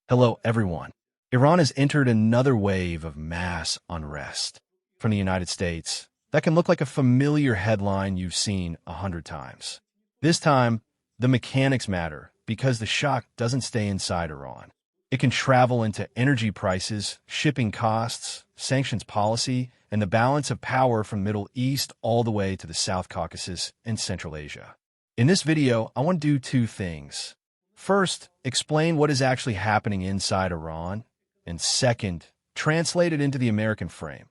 Hello, everyone. Iran has entered another wave of mass unrest from the United States that can look like a familiar headline you've seen 100 times. This time, the mechanics matter because the shock doesn't stay inside Iran. It can travel into energy prices, shipping costs, sanctions policy, and the balance of power from Middle East all the way to the South Caucasus and Central Asia. In this video, I want to do two things. First, explain what is actually happening inside Iran, and second, translate it into the American frame,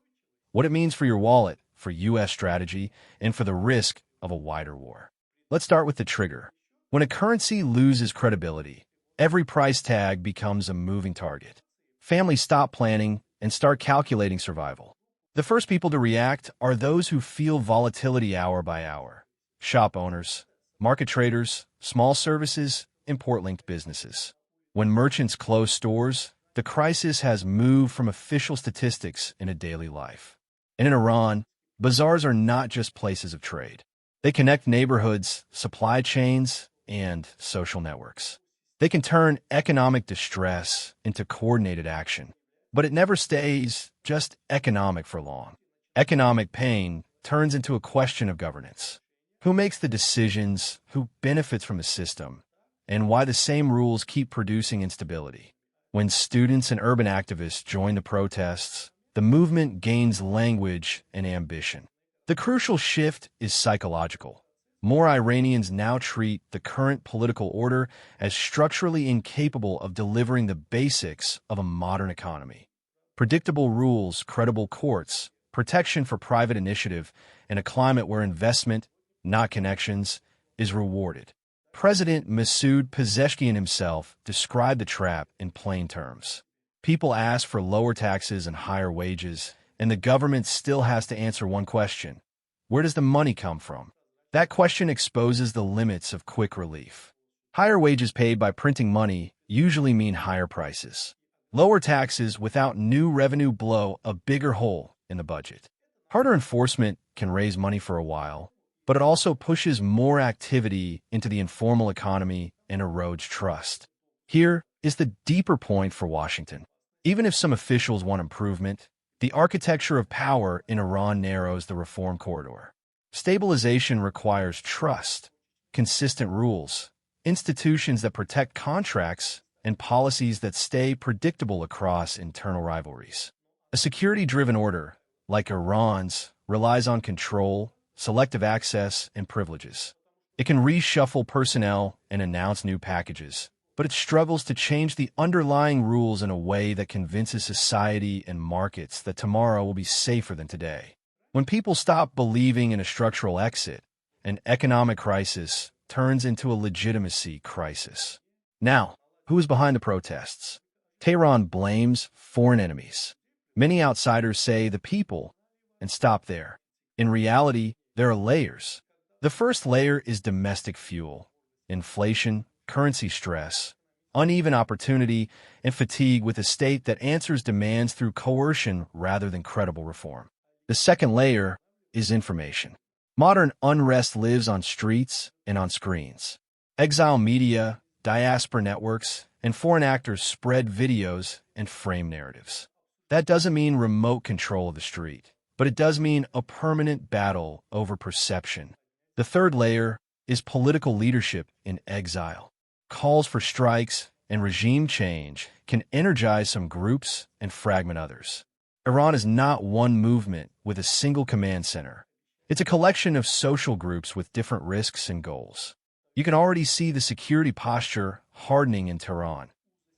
what it means for your wallet, for U.S. strategy, and for the risk of a wider war. Let's start with the trigger. When a currency loses credibility, every price tag becomes a moving target. Families stop planning and start calculating survival. The first people to react are those who feel volatility hour by hour: shop owners, market traders, small services, import-linked businesses. When merchants close stores, the crisis has moved from official statistics into daily life. And in Iran, bazaars are not just places of trade. They connect neighborhoods, supply chains, and social networks. They can turn economic distress into coordinated action. But it never stays just economic for long. Economic pain turns into a question of governance. Who makes the decisions, who benefits from the system, and why the same rules keep producing instability. When students and urban activists join the protests, the movement gains language and ambition. The crucial shift is psychological. More Iranians now treat the current political order as structurally incapable of delivering the basics of a modern economy. Predictable rules, credible courts, protection for private initiative, and a climate where investment, not connections, is rewarded. President Masoud Pezeshkian himself described the trap in plain terms. People ask for lower taxes and higher wages, and the government still has to answer one question: where does the money come from? That question exposes the limits of quick relief. Higher wages paid by printing money usually mean higher prices. Lower taxes without new revenue blow a bigger hole in the budget. Harder enforcement can raise money for a while, but it also pushes more activity into the informal economy and erodes trust. Here is the deeper point for Washington. Even if some officials want improvement, the architecture of power in Iran narrows the reform corridor. Stabilization requires trust, consistent rules, institutions that protect contracts, and policies that stay predictable across internal rivalries. A security-driven order, like Iran's, relies on control, selective access, and privileges. It can reshuffle personnel and announce new packages, but it struggles to change the underlying rules in a way that convinces society and markets that tomorrow will be safer than today. When people stop believing in a structural exit, an economic crisis turns into a legitimacy crisis. Now, who is behind the protests? Tehran blames foreign enemies. Many outsiders say the people, and stop there. In reality, there are layers. The first layer is domestic fuel: inflation, currency stress, uneven opportunity, and fatigue with a state that answers demands through coercion rather than credible reform. The second layer is information. Modern unrest lives on streets and on screens. Exile media, diaspora networks, and foreign actors spread videos and frame narratives. That doesn't mean remote control of the street, but it does mean a permanent battle over perception. The third layer is political leadership in exile. Calls for strikes and regime change can energize some groups and fragment others. Iran is not one movement with a single command center. It's a collection of social groups with different risks and goals. You can already see the security posture hardening in Tehran.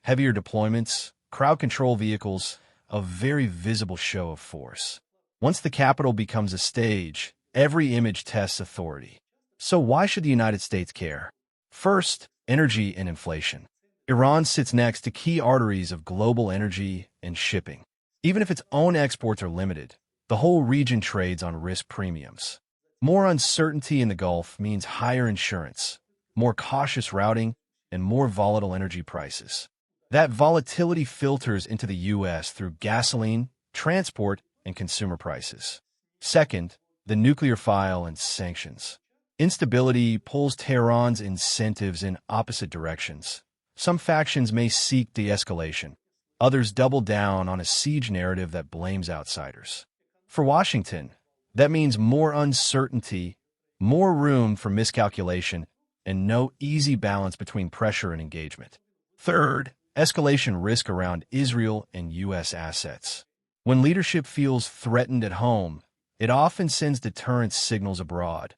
Heavier deployments, crowd control vehicles, a very visible show of force. Once the capital becomes a stage, every image tests authority. So why should the United States care? First, energy and inflation. Iran sits next to key arteries of global energy and shipping. Even if its own exports are limited, the whole region trades on risk premiums. More uncertainty in the Gulf means higher insurance, more cautious routing, and more volatile energy prices. That volatility filters into the U.S. through gasoline, transport, and consumer prices. Second, the nuclear file and sanctions. Instability pulls Tehran's incentives in opposite directions. Some factions may seek de-escalation. Others double down on a siege narrative that blames outsiders. For Washington, that means more uncertainty, more room for miscalculation, and no easy balance between pressure and engagement. Third, escalation risk around Israel and U.S. assets. When leadership feels threatened at home, it often sends deterrence signals abroad.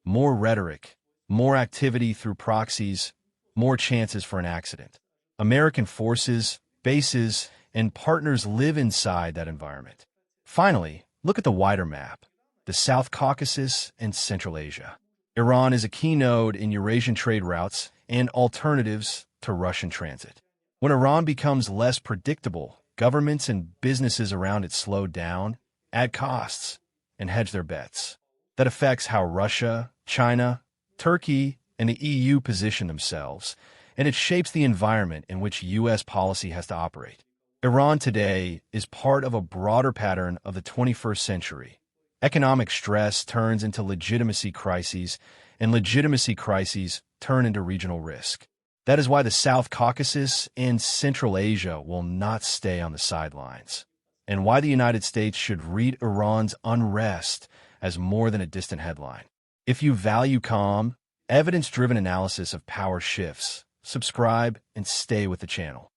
More rhetoric, more activity through proxies, more chances for an accident. American forces, bases, and partners live inside that environment. Finally, look at the wider map, the South Caucasus and Central Asia. Iran is a key node in Eurasian trade routes and alternatives to Russian transit. When Iran becomes less predictable, governments and businesses around it slow down, add costs, and hedge their bets. That affects how Russia, China, Turkey, and the EU position themselves, and it shapes the environment in which U.S. policy has to operate. Iran today is part of a broader pattern of the 21st century. Economic stress turns into legitimacy crises, and legitimacy crises turn into regional risk. That is why the South Caucasus and Central Asia will not stay on the sidelines, and why the United States should read Iran's unrest as more than a distant headline. If you value calm, evidence-driven analysis of power shifts, subscribe and stay with the channel.